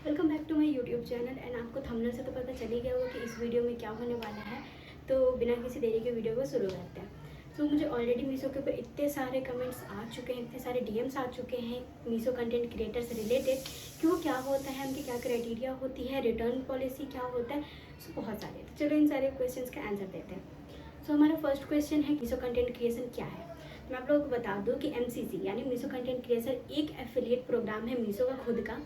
Welcome back to my YouTube channel. And आपको thumbnail से तो पता चल ही गया होगा कि इस वीडियो में क्या होने वाला है। तो बिना किसी देरी के वीडियो को शुरू करते हैं। तो मुझे ऑलरेडी मीशो के ऊपर इतने सारे कमेंट्स आ चुके हैं, इतने सारे डीएम्स आ चुके हैं मीशो कंटेंट क्रिएटर से रिलेटेड कि वो क्या होता है, उनकी क्या क्राइटेरिया होती है, रिटर्न पॉलिसी क्या होता है। सो बहुत सारे, तो चलो इन सारे क्वेश्चन का आंसर देते हैं। सो हमारा फर्स्ट क्वेश्चन है मीशो कंटेंट क्रिएशन क्या है। मैं आप लोगों को बता दूं कि एमसीसी यानी मीशो कंटेंट क्रिएटर एक एफिलिएट प्रोग्राम है मीशो का खुद का,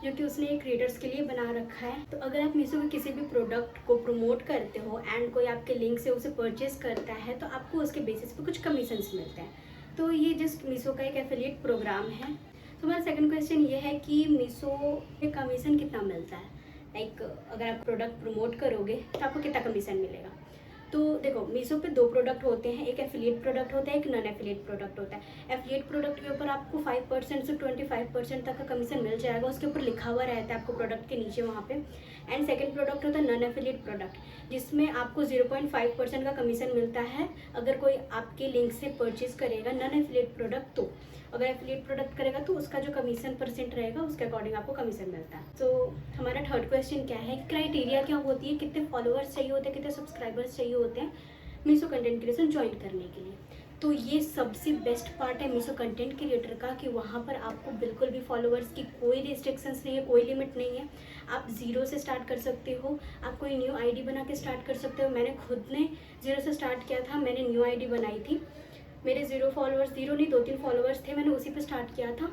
जो कि उसने क्रिएटर्स के लिए बना रखा है। तो अगर आप मीशो के किसी भी प्रोडक्ट को प्रमोट करते हो एंड कोई आपके लिंक से उसे परचेज करता है तो आपको उसके बेसिस पे कुछ कमीशंस मिलते हैं। तो ये जस्ट मीशो का एक एफिलिएट प्रोग्राम है। तो हमारा सेकंड क्वेश्चन ये है कि मीशो में कमीशन कितना मिलता है। लाइक अगर आप प्रोडक्ट प्रमोट करोगे तो आपको कितना कमीशन मिलेगा। तो देखो, मीशो पे दो प्रोडक्ट होते हैं, एक एफिलिएट प्रोडक्ट होता है, एक नॉन एफिलिएट प्रोडक्ट होता है। एफिलिएट प्रोडक्ट के ऊपर आपको 5% से 25% तक का कमीशन मिल जाएगा, उसके ऊपर लिखा हुआ रहता है आपको प्रोडक्ट के नीचे वहाँ पे। एंड सेकंड प्रोडक्ट होता है नॉन एफिलिएट प्रोडक्ट, जिसमें आपको 0.5% का कमीशन मिलता है अगर कोई आपके लिंक से परचेज करेगा नॉन एफिलिएट प्रोडक्ट। तो अगर एफिलिएट प्रोडक्ट करेगा तो उसका जो कमीशन परसेंट रहेगा उसके अकॉर्डिंग आपको कमीशन मिलता है। तो हमारा थर्ड क्वेश्चन क्या है, क्राइटेरिया क्या होती है, कितने फॉलोअर्स चाहिए होते हैं, कितने सब्सक्राइबर्स चाहिए होते हैं मीशो कंटेंट क्रिएशन ज्वाइन करने के लिए। तो ये सबसे बेस्ट पार्ट है मीशो कंटेंट क्रिएटर का कि वहाँ पर आपको बिल्कुल भी फॉलोअर्स की कोई रिस्ट्रिक्शंस नहीं है, कोई लिमिट नहीं है। आप ज़ीरो से स्टार्ट कर सकते हो, आप कोई न्यू आईडी बना के स्टार्ट कर सकते हो। मैंने खुद ने ज़ीरो से स्टार्ट किया था, मैंने न्यू आईडी बनाई थी। मेरे ज़ीरो फॉलोअर्स, ज़ीरो नहीं 2-3 फॉलोअर्स थे, मैंने उसी पे स्टार्ट किया था।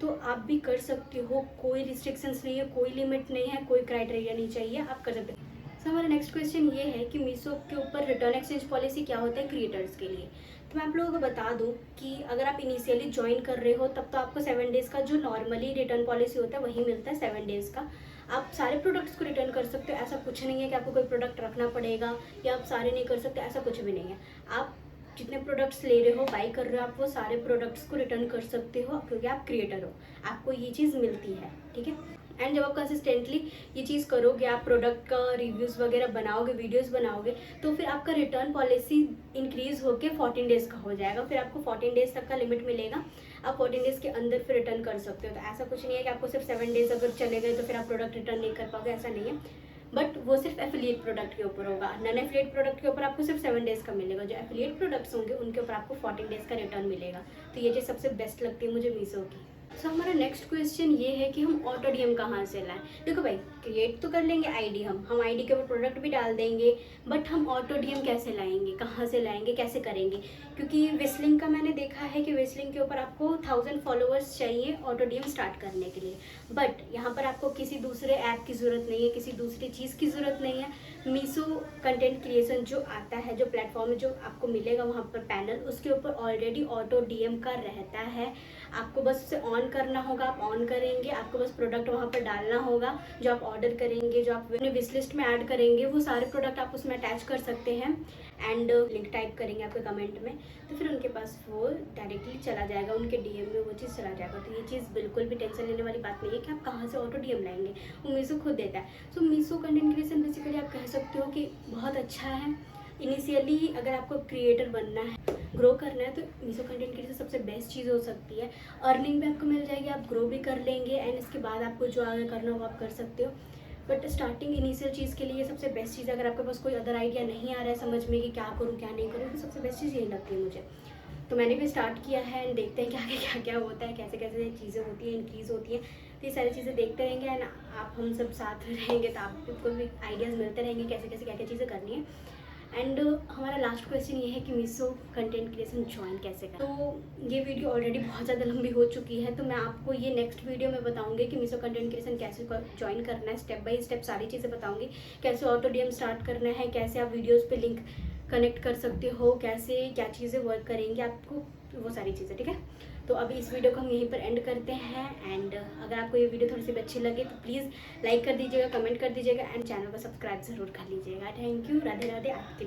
तो आप भी कर सकते हो, कोई रिस्ट्रिक्शंस नहीं है, कोई लिमिट नहीं है, कोई क्राइटेरिया नहीं चाहिए, आप कर सकते हो। सो हमारा नेक्स्ट क्वेश्चन ये है कि मीशो के ऊपर रिटर्न एक्सचेंज पॉलिसी क्या होता है क्रिएटर्स के लिए। तो मैं आप लोगों को बता दूं कि अगर आप इनिशियली ज्वाइन कर रहे हो तब तो आपको 7 डेज़ का जो नॉर्मली रिटर्न पॉलिसी होता है वही मिलता है 7 डेज़ का। आप सारे प्रोडक्ट्स को रिटर्न कर सकते हो, ऐसा कुछ नहीं है कि आपको कोई प्रोडक्ट रखना पड़ेगा या आप सारे नहीं कर सकते, ऐसा कुछ भी नहीं है। आप जितने प्रोडक्ट्स ले रहे हो, बाई कर रहे हो, आप वो सारे प्रोडक्ट्स को रिटर्न कर सकते हो क्योंकि आप क्रिएटर हो, आपको ये चीज़ मिलती है, ठीक है। एंड जब आप कंसिस्टेंटली ये चीज़ करोगे, आप प्रोडक्ट का रिव्यूज़ वगैरह बनाओगे, वीडियोस बनाओगे, तो फिर आपका रिटर्न पॉलिसी इंक्रीज़ होकर 14 डेज़ का हो जाएगा। फिर आपको 14 डेज़ तक का लिमिट मिलेगा, आप 14 डेज़ के अंदर फिर रिटर्न कर सकते हो। तो ऐसा कुछ नहीं है कि आपको सिर्फ 7 डेज़ अगर चले गए तो फिर आप प्रोडक्ट रिटर्न नहीं कर पाओगे, ऐसा नहीं है। बट वो सिर्फ एफिलिएट प्रोडक्ट के ऊपर होगा। नॉन एफिलिएट प्रोडक्ट के ऊपर आपको सिर्फ 7 डेज़ का मिलेगा। जो एफिलिएट प्रोडक्ट्स होंगे उनके ऊपर आपको 14 डेज़ का रिटर्न मिलेगा। तो ये चीज़ सबसे बेस्ट लगती है मुझे मीशो की। सो हमारा नेक्स्ट क्वेश्चन ये है कि हम ऑटो डीएम कहाँ से लाएं। देखो भाई, क्रिएट तो कर लेंगे आईडी, हम आईडी के ऊपर प्रोडक्ट भी डाल देंगे, बट हम ऑटो डीएम कैसे लाएंगे, कहाँ से लाएंगे, कैसे करेंगे। क्योंकि विस्लिंग का मैंने देखा है कि विस्लिंग के ऊपर आपको 1000 फॉलोअर्स चाहिए ऑटो डीएम स्टार्ट करने के लिए। बट यहाँ पर आपको किसी दूसरे ऐप की ज़रूरत नहीं है, किसी दूसरी चीज़ की ज़रूरत नहीं है। मीशो कंटेंट क्रिएशन जो आता है, जो प्लेटफॉर्म जो आपको मिलेगा वहाँ पर पैनल, उसके ऊपर ऑलरेडी ऑटो डीएम का रहता है। आपको बस उसे ऑन करना होगा, आप ऑन करेंगे, आपको बस प्रोडक्ट वहाँ पर डालना होगा। जो आप ऑर्डर करेंगे, जो आप अपने विश लिस्ट में ऐड करेंगे, वो सारे प्रोडक्ट आप उसमें अटैच कर सकते हैं। एंड लिंक टाइप करेंगे आपके कमेंट में, तो फिर उनके पास वो डायरेक्टली चला जाएगा, उनके डीएम में वो चीज़ चला जाएगा। तो ये चीज़ बिल्कुल भी टेंशन लेने वाली बात नहीं है कि आप कहाँ से ऑटो डीएम लाएंगे, वो मीशो खुद देता है। सो मीशो कंटेंट क्रिएशन बेसिकली आप कह सकते हो कि बहुत अच्छा है। इनिशियली अगर आपको क्रिएटर बनना है, ग्रो करना है, तो मीशो कंटेंट क्रिएशन सबसे बेस्ट चीज़ हो सकती है। अर्निंग भी आपको मिल जाएगी, आप ग्रो भी कर लेंगे, एंड इसके बाद आपको जो आगे करना हो आप कर सकते हो। बट स्टार्टिंग इनिशियल चीज़ के लिए सबसे बेस्ट चीज़, अगर आपके पास कोई अदर आइडिया नहीं आ रहा है समझ में कि क्या करूँ क्या नहीं करूँ, तो सबसे बेस्ट चीज़ यही लगती है मुझे। तो मैंने भी स्टार्ट किया है एंड देखते हैं कि आगे क्या क्या होता है, कैसे कैसे चीज़ें होती हैं, इंक्रीज़ होती हैं। तो ये सारी चीज़ें देखते रहेंगे एंड आप हम सब साथ में रहेंगे तो आपको भी आइडियाज़ मिलते रहेंगे कैसे कैसे क्या क्या चीज़ें करनी है। एंड हमारा लास्ट क्वेश्चन ये है कि मीशो कंटेंट क्रिएशन ज्वाइन कैसे करें। तो ये वीडियो ऑलरेडी बहुत ज़्यादा लंबी हो चुकी है, तो मैं आपको ये नेक्स्ट वीडियो में बताऊंगी कि मीशो कंटेंट क्रिएशन कैसे ज्वाइन करना है, स्टेप बाय स्टेप सारी चीज़ें बताऊंगी। कैसे ऑटो डीएम स्टार्ट करना है, कैसे आप वीडियोज़ पे लिंक कनेक्ट कर सकते हो, कैसे क्या चीज़ें वर्क करेंगी आपको, वो सारी चीज़ें, ठीक है। तो अभी इस वीडियो को हम यहीं पर एंड करते हैं। एंड अगर आपको ये वीडियो थोड़ी सी भी अच्छी लगे तो प्लीज़ लाइक कर दीजिएगा, कमेंट कर दीजिएगा एंड चैनल को सब्सक्राइब ज़रूर कर लीजिएगा। थैंक यू, राधे राधे आपके